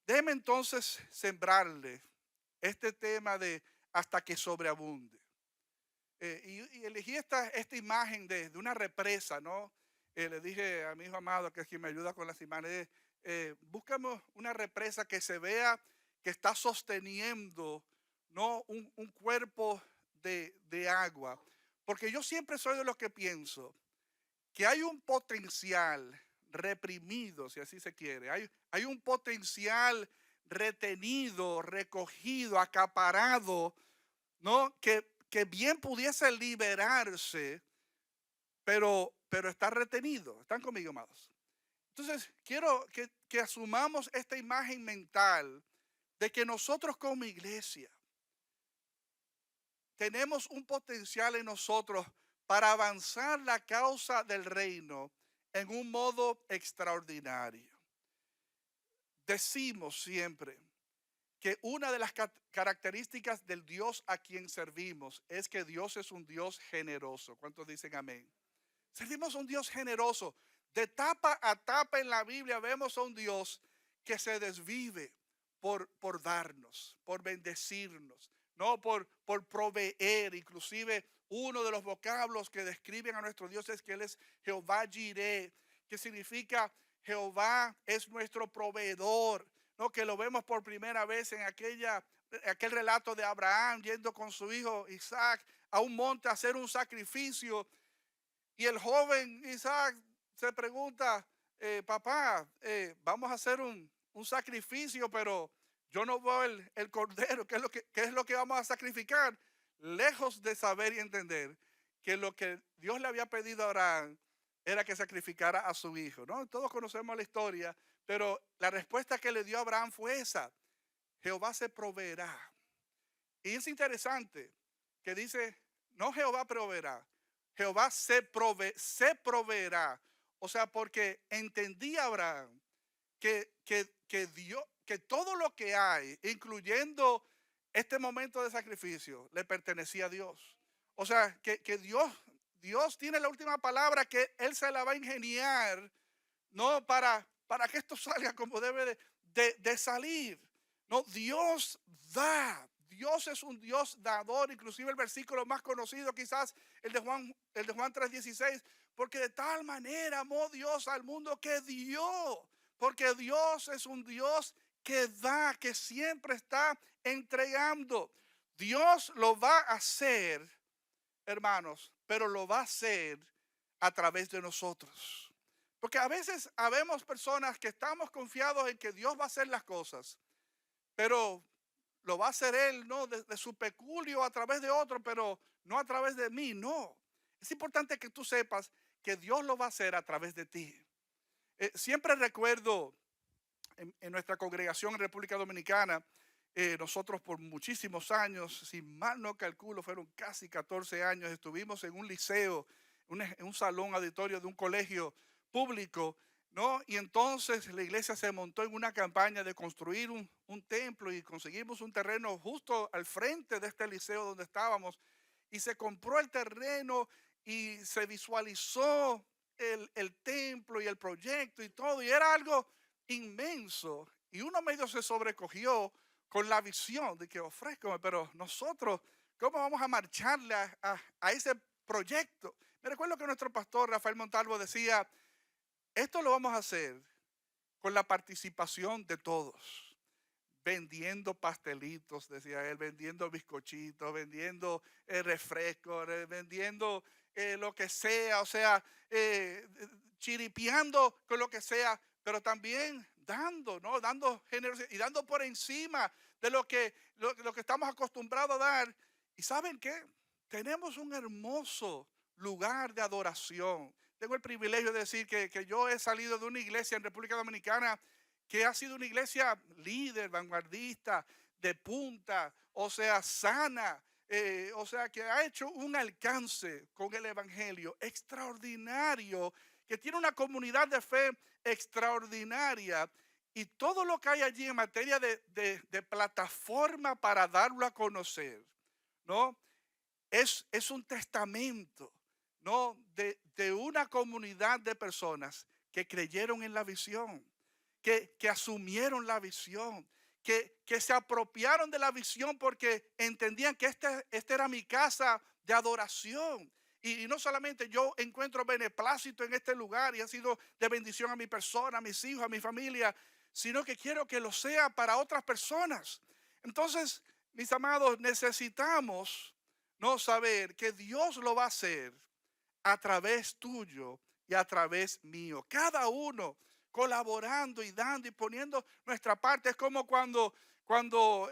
Déjeme entonces sembrarle este tema de hasta que sobreabunde. Y elegí esta imagen de una represa, ¿no? Le dije a mi hijo amado, que es quien me ayuda con las imágenes, búscame una represa que se vea que está sosteniendo, ¿no? Un cuerpo de agua. Porque yo siempre soy de los que pienso que hay un potencial reprimido, si así se quiere. Hay un potencial retenido, recogido, acaparado, ¿no? Que bien pudiese liberarse, pero está retenido. ¿Están conmigo, amados? Entonces, quiero que asumamos esta imagen mental de que nosotros como iglesia tenemos un potencial en nosotros para avanzar la causa del reino en un modo extraordinario. Decimos siempre que una de las características del Dios a quien servimos es que Dios es un Dios generoso. ¿Cuántos dicen amén? Servimos a un Dios generoso. De tapa a tapa en la Biblia vemos a un Dios que se desvive por darnos, por bendecirnos, no por proveer. Inclusive uno de los vocablos que describen a nuestro Dios es que Él es Jehová Jireh, que significa Jehová es nuestro proveedor, ¿no? Que lo vemos por primera vez en aquel relato de Abraham yendo con su hijo Isaac a un monte a hacer un sacrificio, y el joven Isaac se pregunta, papá, vamos a hacer un sacrificio, pero yo no veo el cordero. ¿Qué es lo que vamos a sacrificar? Lejos de saber y entender que lo que Dios le había pedido a Abraham era que sacrificara a su hijo, ¿no? Todos conocemos la historia, pero la respuesta que le dio Abraham fue esa: Jehová se proveerá. Y es interesante que dice, no Jehová proveerá, Jehová se proveerá. O sea, porque entendía Abraham que Dios, que todo lo que hay, incluyendo este momento de sacrificio, le pertenecía a Dios. O sea, que Dios tiene la última palabra, que Él se la va a ingeniar, no para que esto salga como debe de salir. No, Dios da. Dios es un Dios dador. Inclusive el versículo más conocido, quizás el de Juan 3:16, porque de tal manera amó Dios al mundo que dio. Porque Dios es un Dios que da, que siempre está entregando. Dios lo va a hacer, hermanos, pero lo va a hacer a través de nosotros. Porque a veces habemos personas que estamos confiados en que Dios va a hacer las cosas, pero lo va a hacer Él, ¿no? De su peculio a través de otro, pero no a través de mí, no. Es importante que tú sepas que Dios lo va a hacer a través de ti. Siempre recuerdo en nuestra congregación en República Dominicana, nosotros por muchísimos años, si mal no calculo, fueron casi 14 años, estuvimos en un liceo, en un salón auditorio de un colegio público, ¿no? Y entonces la iglesia se montó en una campaña de construir un templo, y conseguimos un terreno justo al frente de este liceo donde estábamos, y se compró el terreno y se visualizó el templo y el proyecto y todo, y era algo inmenso, y uno medio se sobrecogió con la visión de que ofrezco, pero nosotros, ¿cómo vamos a marcharle a ese proyecto? Me recuerdo que nuestro pastor Rafael Montalvo decía, esto lo vamos a hacer con la participación de todos, vendiendo pastelitos, decía él, vendiendo bizcochitos, vendiendo refrescos, vendiendo lo que sea, o sea, chiripeando con lo que sea, pero también dando, ¿no? Dando generosidad y dando por encima de lo que estamos acostumbrados a dar. ¿Y saben qué? Tenemos un hermoso lugar de adoración. Tengo el privilegio de decir que yo he salido de una iglesia en República Dominicana que ha sido una iglesia líder, vanguardista, de punta, o sea, sana, o sea, que ha hecho un alcance con el Evangelio extraordinario, que tiene una comunidad de fe extraordinaria, y todo lo que hay allí en materia de plataforma para darlo a conocer, ¿no? Es un testamento, ¿no? De una comunidad de personas que creyeron en la visión, que asumieron la visión, que se apropiaron de la visión porque entendían que esta era mi casa de adoración. Y no solamente yo encuentro beneplácito en este lugar y ha sido de bendición a mi persona, a mis hijos, a mi familia, sino que quiero que lo sea para otras personas. Entonces, mis amados, necesitamos no saber que Dios lo va a hacer a través tuyo y a través mío. Cada uno colaborando y dando y poniendo nuestra parte. Es como cuando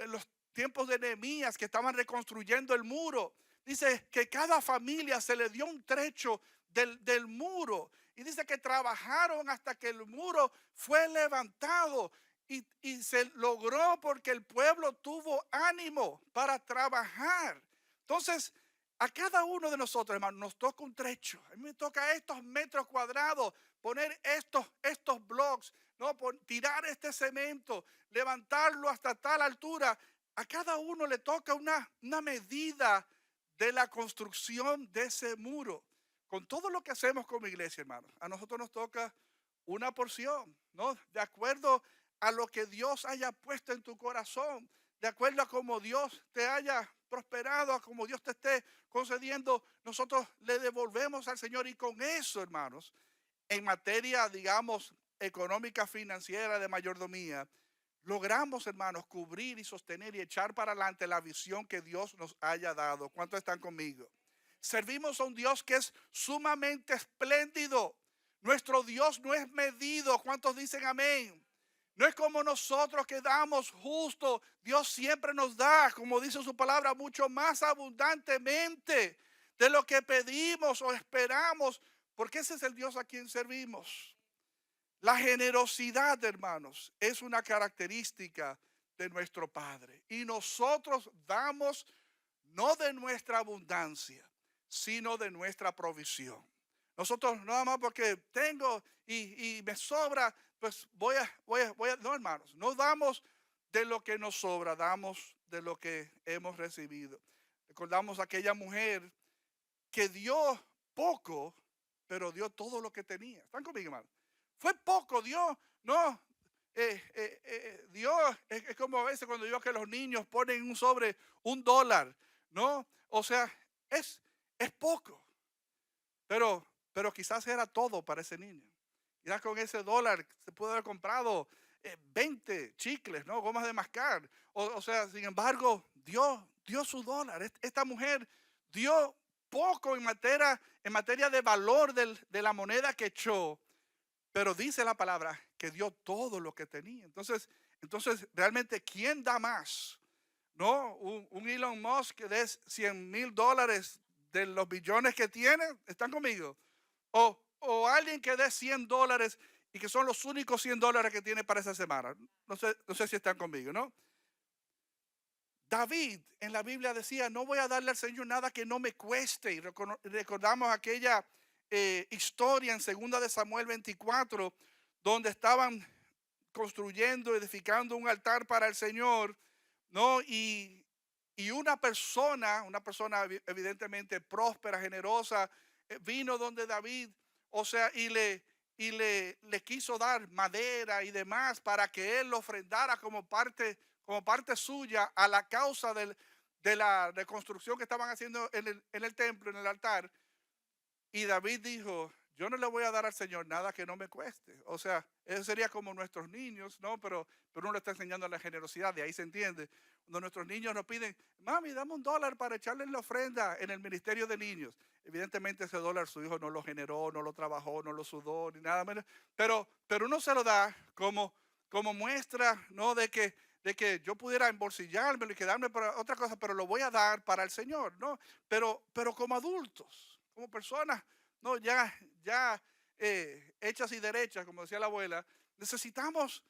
en los tiempos de Nehemías, que estaban reconstruyendo el muro, dice que cada familia se le dio un trecho del muro. Y dice que trabajaron hasta que el muro fue levantado. Y se logró porque el pueblo tuvo ánimo para trabajar. Entonces, a cada uno de nosotros, hermano, nos toca un trecho. A mí me toca estos metros cuadrados, poner estos blocks, ¿no? Tirar este cemento, levantarlo hasta tal altura. A cada uno le toca una medida de la construcción de ese muro. Con todo lo que hacemos como iglesia, hermano, a nosotros nos toca una porción, ¿no? De acuerdo a lo que Dios haya puesto en tu corazón, de acuerdo a cómo Dios te haya prosperado, a cómo Dios te esté concediendo, nosotros le devolvemos al Señor. Y con eso, hermanos, en materia, digamos, económica, financiera, de mayordomía, logramos, hermanos, cubrir y sostener y echar para adelante la visión que Dios nos haya dado. ¿Cuántos están conmigo? Servimos a un Dios que es sumamente espléndido. Nuestro Dios no es medido. ¿Cuántos dicen amén? No es como nosotros que damos justo. Dios siempre nos da, como dice su palabra, mucho más abundantemente de lo que pedimos o esperamos, porque ese es el Dios a quien servimos. La generosidad, hermanos, es una característica de nuestro Padre. Y nosotros damos no de nuestra abundancia, sino de nuestra provisión. Nosotros nada más porque tengo y me sobra, pues no, hermanos, no damos de lo que nos sobra, damos de lo que hemos recibido. Recordamos a aquella mujer que dio poco, pero dio todo lo que tenía. ¿Están conmigo, hermano? Fue poco, dio, no. Dios es como a veces cuando yo que los niños ponen un sobre $1, ¿no? O sea, es, es poco, pero quizás era todo para ese niño. Quizás con ese dólar se pudo haber comprado 20 chicles, ¿no? Gomas de mascar. O sea, sin embargo, dio su dólar. Esta mujer dio poco en materia de valor de la moneda que echó, pero dice la palabra que dio todo lo que tenía. Entonces realmente, ¿quién da más? ¿No? Un Elon Musk que dé $100,000 de los billones que tiene. ¿Están conmigo? O alguien que dé $100 y que son los únicos $100 que tiene para esa semana. No sé si están conmigo, ¿no? David en la Biblia decía, no voy a darle al Señor nada que no me cueste. Y recordamos aquella historia en 2 de Samuel 24, donde estaban construyendo, edificando un altar para el Señor, ¿no? Y una persona evidentemente próspera, generosa, vino donde David, o sea, y le quiso dar madera y demás para que él lo ofrendara como parte suya a la causa de la reconstrucción que estaban haciendo en el templo, en el altar. Y David dijo, yo no le voy a dar al Señor nada que no me cueste. O sea, eso sería como nuestros niños, ¿no? Pero uno le está enseñando la generosidad, de ahí se entiende. Cuando nuestros niños nos piden, mami, dame $1 para echarle en la ofrenda en el ministerio de niños. Evidentemente ese dólar su hijo no lo generó, no lo trabajó, no lo sudó, ni nada menos. Pero uno se lo da como muestra, ¿no? De que yo pudiera embolsillármelo y quedarme para otra cosa, pero lo voy a dar para el Señor, ¿no? Pero como adultos, como personas, no, ya hechas y derechas, como decía la abuela, necesitamos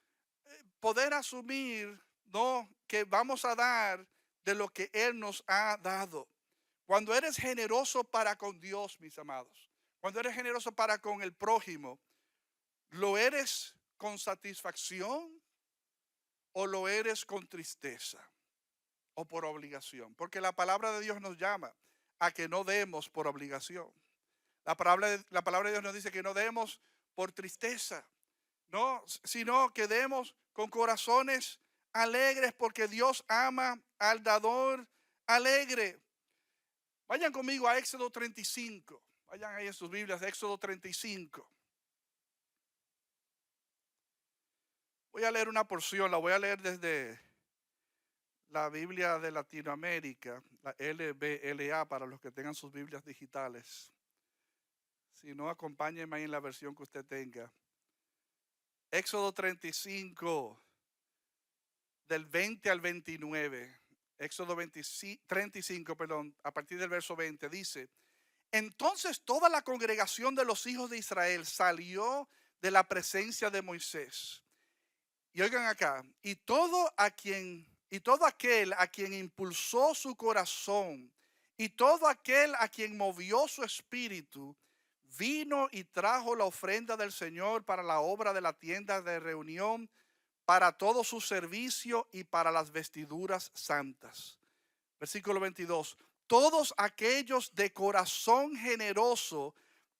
poder asumir, no, que vamos a dar de lo que Él nos ha dado. Cuando eres generoso para con Dios, mis amados, cuando eres generoso para con el prójimo, ¿lo eres con satisfacción o lo eres con tristeza o por obligación? Porque la palabra de Dios nos llama a que no demos por obligación. La palabra de Dios nos dice que no demos por tristeza. no, sino que demos con corazones alegres porque Dios ama al dador alegre. Vayan conmigo a Éxodo 35. Vayan ahí en sus Biblias, Éxodo 35. Voy a leer una porción, la voy a leer desde la Biblia de Latinoamérica, la LBLA, para los que tengan sus Biblias digitales. Si no, acompáñenme ahí en la versión que usted tenga. Éxodo 35, del 20 al 29. Éxodo 35, perdón, a partir del verso 20, dice: Entonces toda la congregación de los hijos de Israel salió de la presencia de Moisés. Y oigan acá, y todo aquel a quien impulsó su corazón, y todo aquel a quien movió su espíritu, vino y trajo la ofrenda del Señor para la obra de la tienda de reunión, para todo su servicio y para las vestiduras santas. Versículo 22. Todos aquellos de corazón generoso,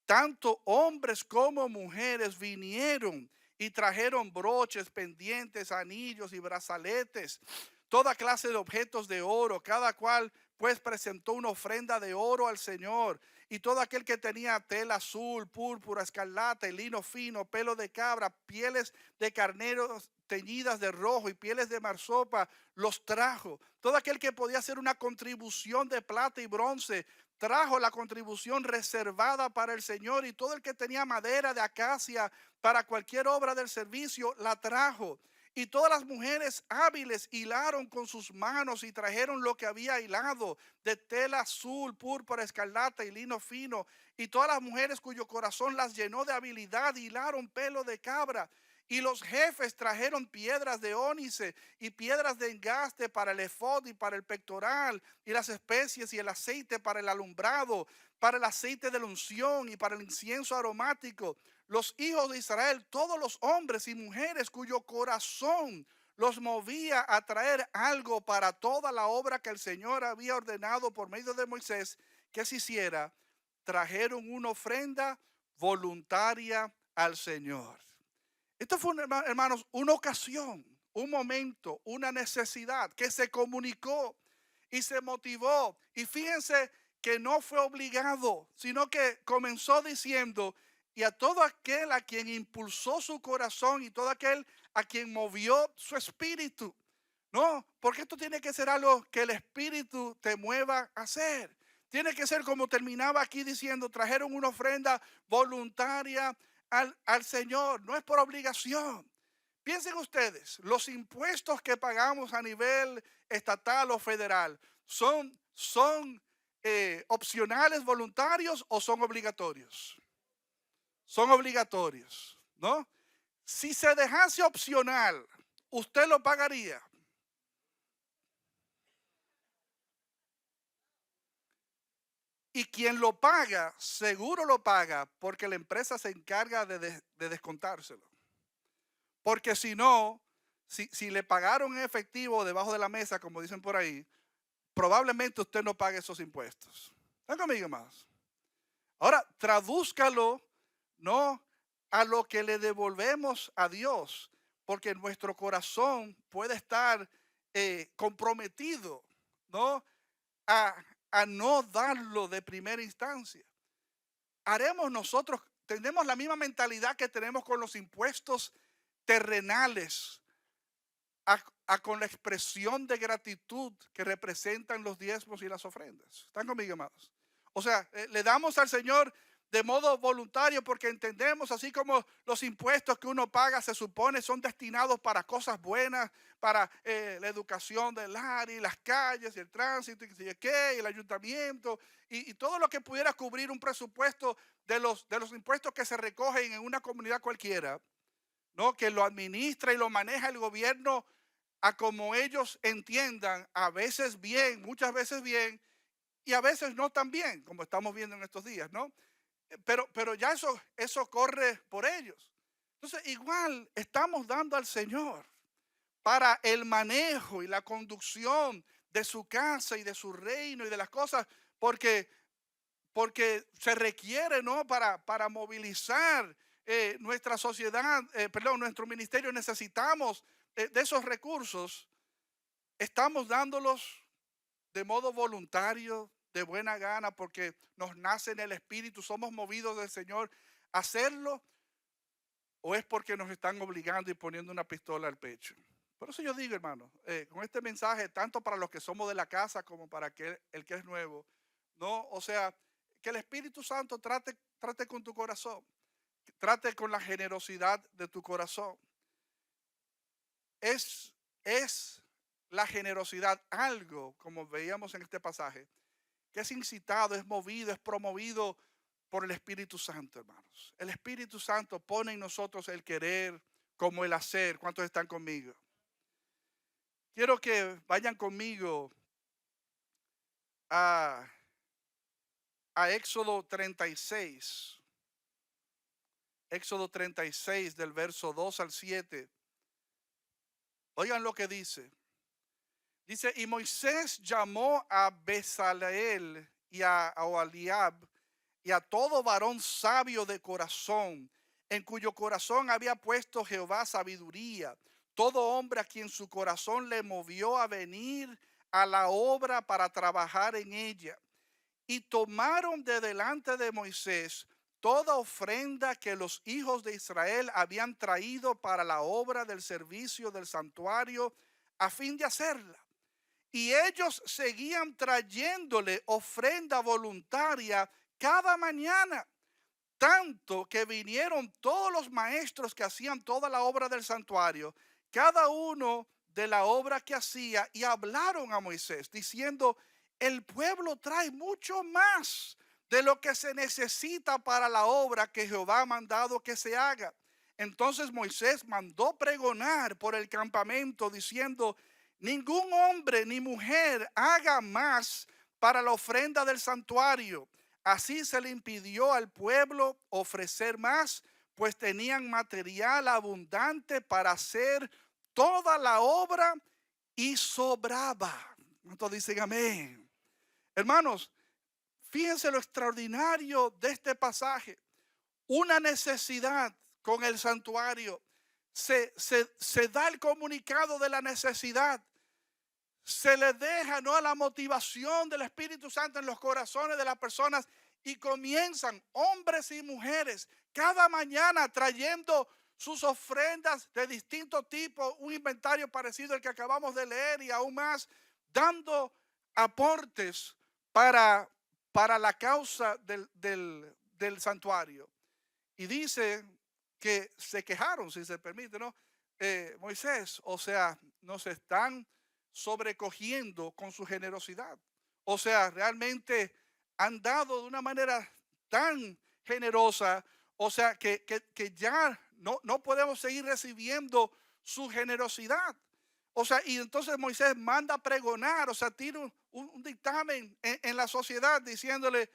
tanto hombres como mujeres, vinieron y trajeron broches, pendientes, anillos y brazaletes, toda clase de objetos de oro. Cada cual pues presentó una ofrenda de oro al Señor. Y todo aquel que tenía tela azul, púrpura, escarlata y lino fino, pelo de cabra, pieles de carneros teñidas de rojo y pieles de marsopa, los trajo. Todo aquel que podía hacer una contribución de plata y bronce, trajo la contribución reservada para el Señor. Y todo el que tenía madera de acacia para cualquier obra del servicio, la trajo. Y todas las mujeres hábiles hilaron con sus manos y trajeron lo que había hilado de tela azul, púrpura, escarlata y lino fino. Y todas las mujeres cuyo corazón las llenó de habilidad hilaron pelo de cabra. Y los jefes trajeron piedras de ónice y piedras de engaste para el efod y para el pectoral, y las especies y el aceite para el alumbrado, para el aceite de la unción y para el incienso aromático. Los hijos de Israel, todos los hombres y mujeres cuyo corazón los movía a traer algo para toda la obra que el Señor había ordenado por medio de Moisés que se hiciera, trajeron una ofrenda voluntaria al Señor. Esto fue, hermanos, una ocasión, un momento, una necesidad que se comunicó y se motivó. Y fíjense que no fue obligado, sino que comenzó diciendo: y a todo aquel a quien impulsó su corazón y todo aquel a quien movió su espíritu. No, porque esto tiene que ser algo que el espíritu te mueva a hacer. Tiene que ser como terminaba aquí diciendo: trajeron una ofrenda voluntaria al Señor, no es por obligación. Piensen ustedes, los impuestos que pagamos a nivel estatal o federal, son opcionales, voluntarios o son obligatorios? Son obligatorios, ¿no? Si se dejase opcional, ¿usted lo pagaría? Y quien lo paga, seguro lo paga porque la empresa se encarga de descontárselo. Porque si no, si le pagaron en efectivo debajo de la mesa, como dicen por ahí, probablemente usted no pague esos impuestos. ¿Están conmigo, más? Ahora, tradúzcalo, no a lo que le devolvemos a Dios, porque nuestro corazón puede estar comprometido, ¿no? A, a no darlo de primera instancia. Haremos nosotros, tenemos la misma mentalidad que tenemos con los impuestos terrenales, a, con la expresión de gratitud que representan los diezmos y las ofrendas. ¿Están conmigo, amados? O sea, le damos al Señor de modo voluntario porque entendemos, así como los impuestos que uno paga se supone son destinados para cosas buenas, para la educación del área y las calles y el tránsito y el ayuntamiento y todo lo que pudiera cubrir un presupuesto de los impuestos que se recogen en una comunidad cualquiera, ¿no? Que lo administra y lo maneja el gobierno a como ellos entiendan, a veces bien, muchas veces bien, y a veces no tan bien, como estamos viendo en estos días, ¿no? Pero ya eso corre por ellos. Entonces, igual estamos dando al Señor para el manejo y la conducción de su casa y de su reino y de las cosas, porque se requiere, ¿no? Para movilizar nuestra sociedad, perdón, nuestro ministerio necesitamos de esos recursos, estamos dándolos de modo voluntario, de buena gana, porque nos nace en el Espíritu, somos movidos del Señor a hacerlo, o es porque nos están obligando y poniendo una pistola al pecho. Por eso yo digo, hermano, con este mensaje, tanto para los que somos de la casa como para el que es nuevo, no, o sea, que el Espíritu Santo trate con tu corazón, trate con la generosidad de tu corazón. Es, es la generosidad algo, como veíamos en este pasaje, que es incitado, es movido, es promovido por el Espíritu Santo, hermanos. El Espíritu Santo pone en nosotros el querer como el hacer. ¿Cuántos están conmigo? Quiero que vayan conmigo a, a Éxodo 36. Éxodo 36 del verso 2 al 7. Oigan lo que dice. Dice, y Moisés llamó a Bezaleel y a Oholiab y a todo varón sabio de corazón, en cuyo corazón había puesto Jehová sabiduría, todo hombre a quien su corazón le movió a venir a la obra para trabajar en ella. Y tomaron de delante de Moisés toda ofrenda que los hijos de Israel habían traído para la obra del servicio del santuario a fin de hacerla. Y ellos seguían trayéndole ofrenda voluntaria cada mañana, tanto que vinieron todos los maestros que hacían toda la obra del santuario, cada uno de la obra que hacía, y hablaron a Moisés diciendo, el pueblo trae mucho más de lo que se necesita para la obra que Jehová ha mandado que se haga. Entonces Moisés mandó pregonar por el campamento diciendo, ningún hombre ni mujer haga más para la ofrenda del santuario. Así se le impidió al pueblo ofrecer más, pues tenían material abundante para hacer toda la obra y sobraba. ¿Cuántos dicen amén? Hermanos, fíjense lo extraordinario de este pasaje. Una necesidad con el santuario. Se da el comunicado de la necesidad. Se le deja, ¿no?, a la motivación del Espíritu Santo en los corazones de las personas y comienzan hombres y mujeres cada mañana trayendo sus ofrendas de distinto tipo, un inventario parecido al que acabamos de leer y aún más, dando aportes para, para la causa del santuario. Y dice que se quejaron, si se permite, ¿no? Moisés, o sea, nos están sobrecogiendo con su generosidad. O sea, realmente han dado de una manera tan generosa, o sea, que ya no podemos seguir recibiendo su generosidad. O sea, y entonces Moisés manda a pregonar, o sea, tira un dictamen en la sociedad diciéndole,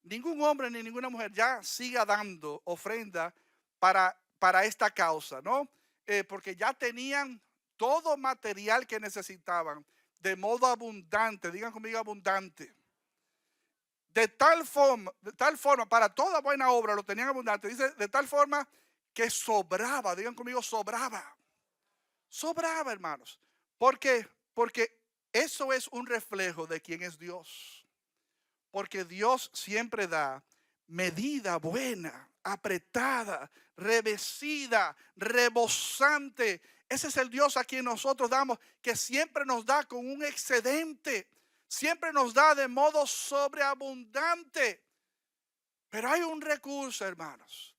ningún hombre ni ninguna mujer ya siga dando ofrenda para esta causa, ¿no? Porque ya tenían todo material que necesitaban de modo abundante, digan conmigo abundante. De tal forma, para toda buena obra lo tenían abundante, dice, de tal forma que sobraba, digan conmigo, sobraba. Sobraba, hermanos. ¿Por qué? Porque eso es un reflejo de quién es Dios. Porque Dios siempre da medida buena, apretada, revestida, rebosante. Ese es el Dios a quien nosotros damos, que siempre nos da con un excedente, siempre nos da de modo sobreabundante. Pero hay un recurso, hermanos.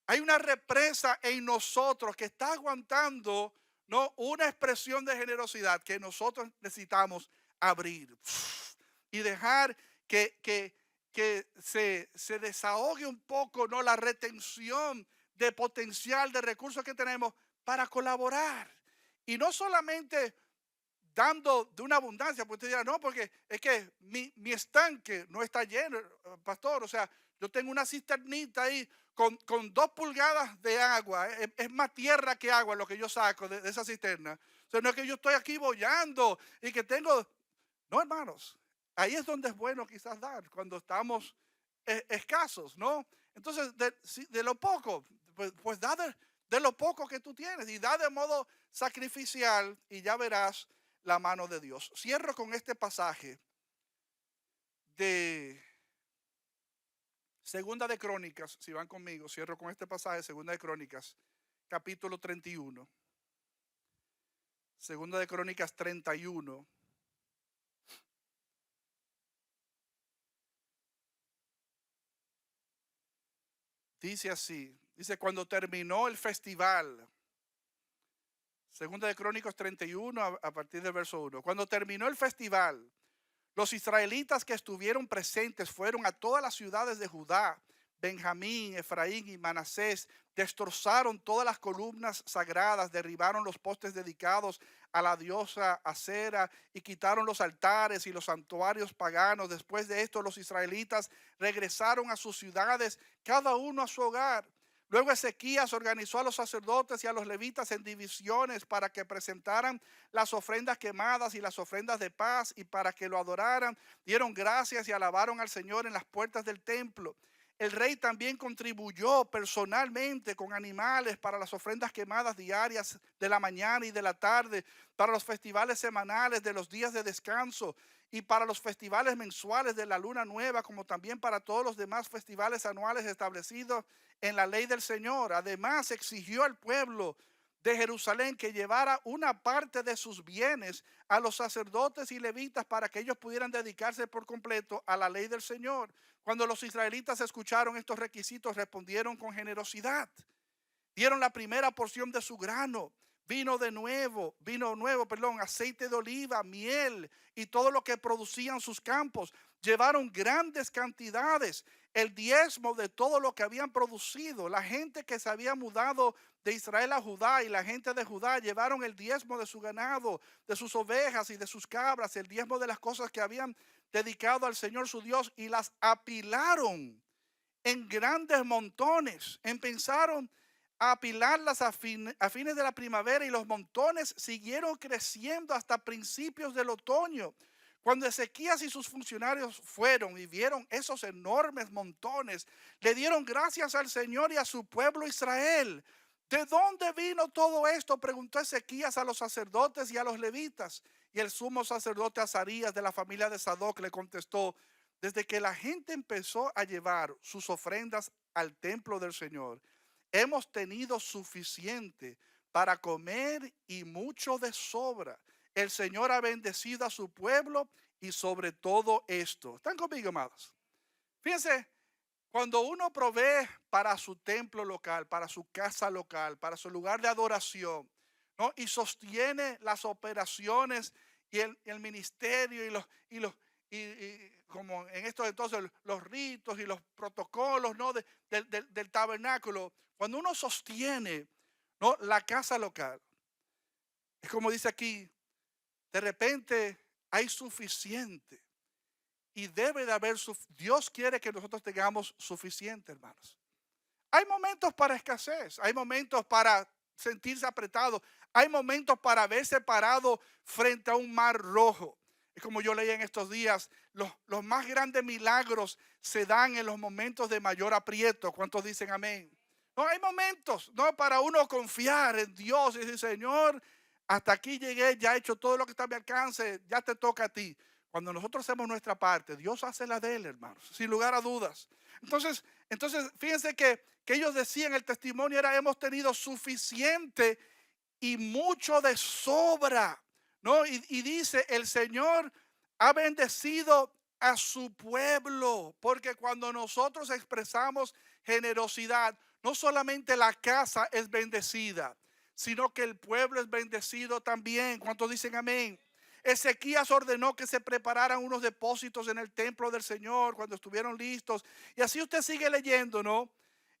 Hay una represa en nosotros que está aguantando, no, una expresión de generosidad que nosotros necesitamos abrir y dejar que se desahogue un poco, ¿no?, la retención de potencial de recursos que tenemos para colaborar. Y no solamente dando de una abundancia, pues usted dirá, no, porque es que mi estanque no está lleno, pastor. O sea, yo tengo una cisternita ahí con 2 pulgadas de agua. Es más tierra que agua lo que yo saco de esa cisterna. O sea, no es que yo estoy aquí bollando y que tengo. No, hermanos. Ahí es donde es bueno quizás dar, cuando estamos escasos, ¿no? Entonces, de lo poco, pues da de lo poco que tú tienes y da de modo sacrificial y ya verás la mano de Dios. Cierro con este pasaje de Segunda de Crónicas, si van conmigo, cierro con este pasaje, Segunda de Crónicas, capítulo 31. Segunda de Crónicas 31. Dice así, dice cuando terminó el festival, Segunda de Crónicas 31 a partir del verso 1. Cuando terminó el festival, los israelitas que estuvieron presentes fueron a todas las ciudades de Judá, Benjamín, Efraín y Manasés, destrozaron todas las columnas sagradas, derribaron los postes dedicados a la diosa Acera y quitaron los altares y los santuarios paganos. Después de esto, los israelitas regresaron a sus ciudades, cada uno a su hogar. Luego Ezequías organizó a los sacerdotes y a los levitas en divisiones para que presentaran las ofrendas quemadas y las ofrendas de paz y para que lo adoraran. Dieron gracias y alabaron al Señor en las puertas del templo. El rey también contribuyó personalmente con animales para las ofrendas quemadas diarias de la mañana y de la tarde, para los festivales semanales de los días de descanso y para los festivales mensuales de la luna nueva, como también para todos los demás festivales anuales establecidos en la ley del Señor. Además, exigió al pueblo de Jerusalén que llevara una parte de sus bienes a los sacerdotes y levitas para que ellos pudieran dedicarse por completo a la ley del Señor. Cuando los israelitas escucharon estos requisitos, respondieron con generosidad. Dieron la primera porción de su grano, vino nuevo, aceite de oliva, miel y todo lo que producían sus campos. Llevaron grandes cantidades, el diezmo de todo lo que habían producido. La gente que se había mudado de Israel a Judá y la gente de Judá llevaron el diezmo de su ganado, de sus ovejas y de sus cabras, el diezmo de las cosas que habían dedicado al Señor su Dios y las apilaron en grandes montones. Empezaron a apilarlas a fines de la primavera y los montones siguieron creciendo hasta principios del otoño. Cuando Ezequías y sus funcionarios fueron y vieron esos enormes montones, le dieron gracias al Señor y a su pueblo Israel. ¿De dónde vino todo esto?, preguntó Ezequías a los sacerdotes y a los levitas. Y el sumo sacerdote Azarías de la familia de Sadoc le contestó: desde que la gente empezó a llevar sus ofrendas al templo del Señor, hemos tenido suficiente para comer y mucho de sobra. El Señor ha bendecido a su pueblo y sobre todo esto. ¿Están conmigo, amados? Fíjense, cuando uno provee para su templo local, para su casa local, para su lugar de adoración, ¿no?, y sostiene las operaciones y el ministerio y como en estos entonces los ritos y los protocolos, ¿no?, del tabernáculo, cuando uno sostiene, ¿no?, la casa local, es como dice aquí, de repente hay suficiente y debe de haber, Dios quiere que nosotros tengamos suficiente, hermanos. Hay momentos para escasez, hay momentos para sentirse apretado, hay momentos para verse parado frente a un mar rojo. Es como yo leí en estos días, los más grandes milagros se dan en los momentos de mayor aprieto. ¿Cuántos dicen amén? No, hay momentos, no, para uno confiar en Dios y decir: Señor, hasta aquí llegué, ya he hecho todo lo que está a mi alcance, ya te toca a ti. Cuando nosotros hacemos nuestra parte, Dios hace la de él, hermanos, sin lugar a dudas. Entonces, fíjense que ellos decían, el testimonio era: hemos tenido suficiente y mucho de sobra, ¿no? Y dice, el Señor ha bendecido a su pueblo, porque cuando nosotros expresamos generosidad, no solamente la casa es bendecida, sino que el pueblo es bendecido también. ¿Cuántos dicen amén? Ezequías ordenó que se prepararan unos depósitos en el templo del Señor cuando estuvieron listos. Y así usted sigue leyendo, ¿no?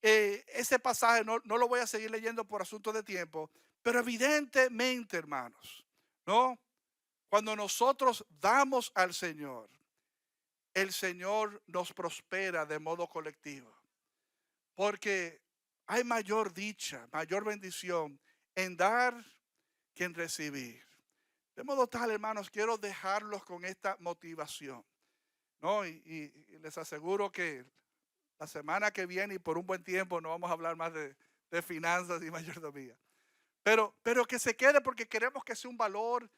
Ese pasaje no lo voy a seguir leyendo por asunto de tiempo, pero evidentemente, hermanos, ¿no?, cuando nosotros damos al Señor, el Señor nos prospera de modo colectivo, porque hay mayor dicha, mayor bendición en dar que en recibir. De modo tal, hermanos, quiero dejarlos con esta motivación, ¿no? Y les aseguro que la semana que viene y por un buen tiempo no vamos a hablar más de finanzas y mayordomía. Pero que se quede porque queremos que sea un valor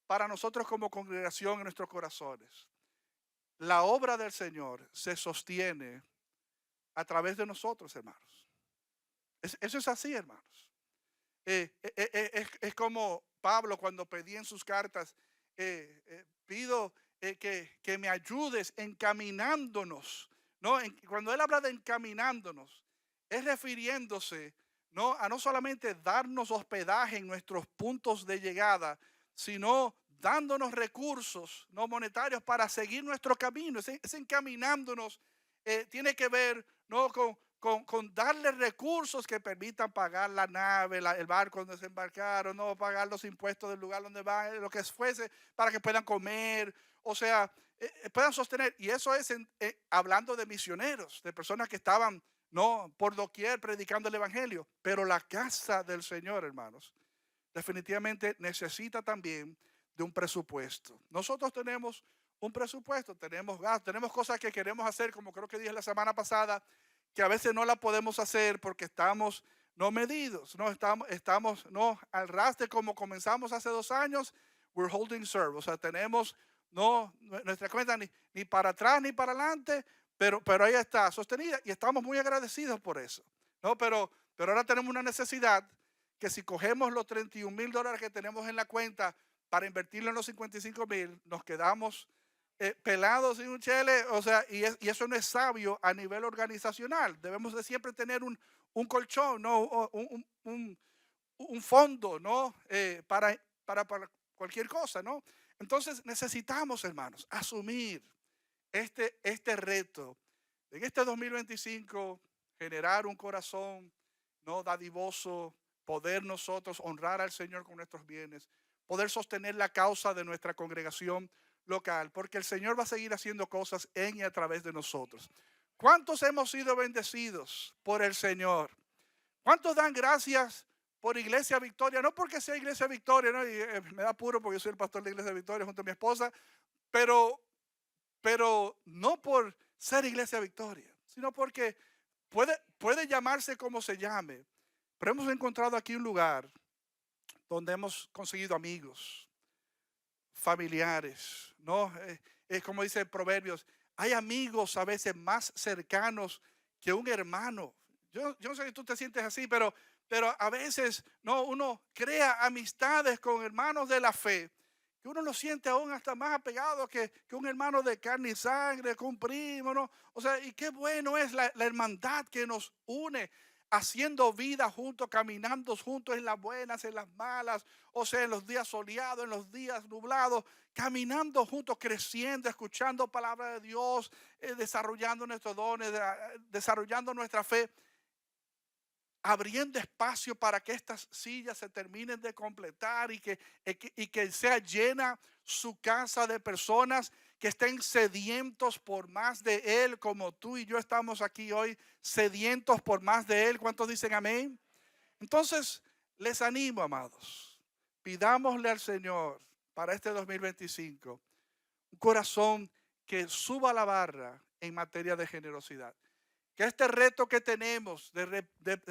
para nosotros como congregación en nuestros corazones. La obra del Señor se sostiene a través de nosotros, hermanos. Eso es así, hermanos. Es como Pablo cuando pedía en sus cartas, pido que me ayudes encaminándonos, ¿no? Cuando él habla de encaminándonos, es refiriéndose, ¿no? A no solamente darnos hospedaje en nuestros puntos de llegada, sino dándonos recursos no monetarios para seguir nuestro camino. Ese encaminándonos tiene que ver, ¿no? Con darle recursos que permitan pagar la nave, el barco donde se embarcaron, no pagar los impuestos del lugar donde van, lo que fuese, para que puedan comer, o sea, puedan sostener. Y eso es hablando de misioneros, de personas que estaban no por doquier predicando el evangelio. Pero la casa del Señor, hermanos, definitivamente necesita también de un presupuesto. Nosotros tenemos un presupuesto, tenemos gastos, tenemos cosas que queremos hacer, como creo que dije la semana pasada, que a veces no la podemos hacer porque estamos no medidos, no estamos no al ras de como comenzamos hace 2 años. We're holding serve, o sea, tenemos no nuestra cuenta ni para atrás ni para adelante, pero ahí está sostenida y estamos muy agradecidos por eso, no, pero ahora tenemos una necesidad que si cogemos los $31,000 que tenemos en la cuenta para invertirlo en los 55,000, nos quedamos pelados sin un chele, o sea, y eso no es sabio a nivel organizacional. Debemos de siempre tener un colchón, ¿no? Un fondo, ¿no? Para cualquier cosa, ¿no? Entonces necesitamos, hermanos, asumir este reto. En este 2025, generar un corazón, ¿no? Dadivoso, poder nosotros honrar al Señor con nuestros bienes, poder sostener la causa de nuestra congregación local, porque el Señor va a seguir haciendo cosas en y a través de nosotros. ¿Cuántos hemos sido bendecidos por el Señor? ¿Cuántos dan gracias por Iglesia Victoria? No porque sea Iglesia Victoria, ¿no? Y, me da puro porque yo soy el pastor de Iglesia Victoria junto a mi esposa, pero, pero no por ser Iglesia Victoria, sino porque puede llamarse como se llame, pero hemos encontrado aquí un lugar donde hemos conseguido amigos, familiares, ¿no? Es como dice Proverbios, hay amigos a veces más cercanos que un hermano. Yo no sé si tú te sientes así, pero a veces no, uno crea amistades con hermanos de la fe, que uno lo siente aún hasta más apegado que un hermano de carne y sangre, que un primo, ¿no? O sea, y qué bueno es la hermandad que nos une, haciendo vida juntos, caminando juntos en las buenas, en las malas, o sea, en los días soleados, en los días nublados, caminando juntos, creciendo, escuchando palabra de Dios, desarrollando nuestros dones, desarrollando nuestra fe, abriendo espacio para que estas sillas se terminen de completar y que sea llena su casa de personas que estén sedientos por más de Él, como tú y yo estamos aquí hoy, sedientos por más de Él. ¿Cuántos dicen amén? Entonces, les animo, amados, pidámosle al Señor para este 2025 un corazón que suba la barra en materia de generosidad. Que este reto que tenemos de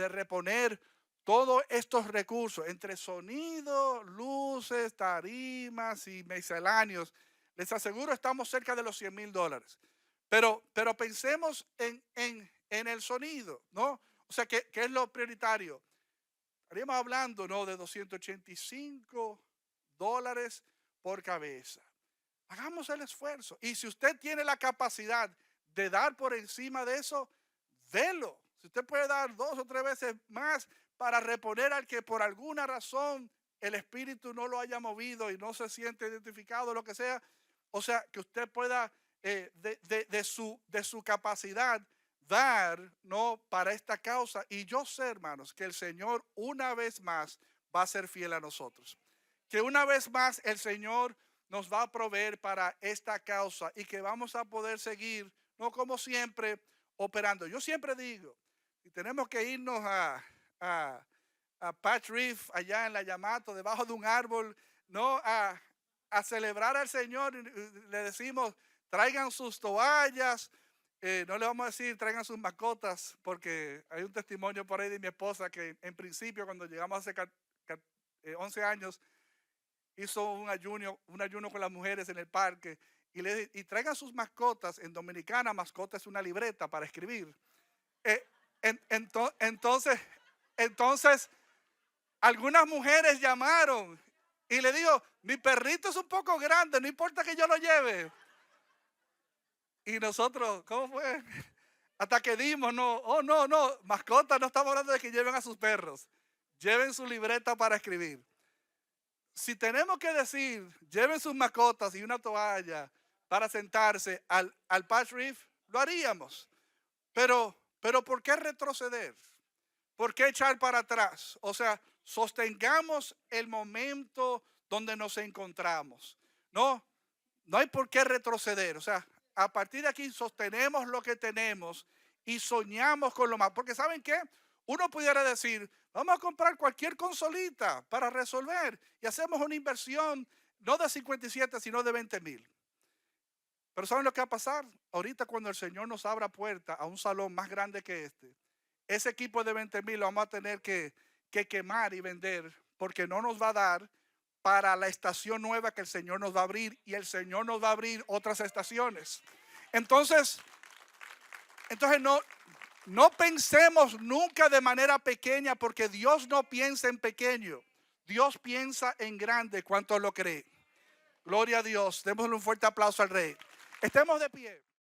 reponer todos estos recursos entre sonido, luces, tarimas y misceláneos, les aseguro estamos cerca de los $100,000. Pero pensemos en el sonido, ¿no? O sea, ¿qué es lo prioritario? Estaríamos hablando, ¿no? De $285 por cabeza. Hagamos el esfuerzo. Y si usted tiene la capacidad de dar por encima de eso, délo. Si usted puede dar 2 o 3 veces más para reponer al que por alguna razón el espíritu no lo haya movido y no se siente identificado, lo que sea, o sea, que usted pueda de su capacidad dar, no, para esta causa. Y yo sé, hermanos, que el Señor una vez más va a ser fiel a nosotros. Que una vez más el Señor nos va a proveer para esta causa y que vamos a poder seguir, no como siempre, operando. Yo siempre digo, si tenemos que irnos a, a Patch Reef, allá en la Yamato, debajo de un árbol, no a celebrar al Señor, le decimos, traigan sus toallas, No le vamos a decir traigan sus mascotas, porque hay un testimonio por ahí de mi esposa que en principio cuando llegamos hace 11 años hizo un ayuno con las mujeres en el parque y traigan sus mascotas. En Dominicana mascota es una libreta para escribir. Eh, entonces, entonces algunas mujeres llamaron y le digo, mi perrito es un poco grande, no importa que yo lo lleve. Y nosotros, ¿cómo fue? Hasta que dimos, no, oh no, no, mascotas, no estamos hablando de que lleven a sus perros. Lleven su libreta para escribir. Si tenemos que decir, lleven sus mascotas y una toalla para sentarse al patch reef, lo haríamos. Pero ¿por qué retroceder? ¿Por qué echar para atrás? O sea, sostengamos el momento donde nos encontramos. No, no hay por qué retroceder. O sea, a partir de aquí sostenemos lo que tenemos y soñamos con lo más. Porque ¿saben qué? Uno pudiera decir, vamos a comprar cualquier consolita para resolver y hacemos una inversión no de 57, sino de 20,000. Pero ¿saben lo que va a pasar? Ahorita cuando el Señor nos abra puerta a un salón más grande que este, ese equipo de 20,000 lo vamos a tener que quemar y vender porque no nos va a dar para la estación nueva que el Señor nos va a abrir, y el Señor nos va a abrir otras estaciones. Entonces no pensemos nunca de manera pequeña, porque Dios no piensa en pequeño. Dios piensa en grande. ¿Cuántos lo creen? Gloria a Dios. Démosle un fuerte aplauso al Rey. Estemos de pie.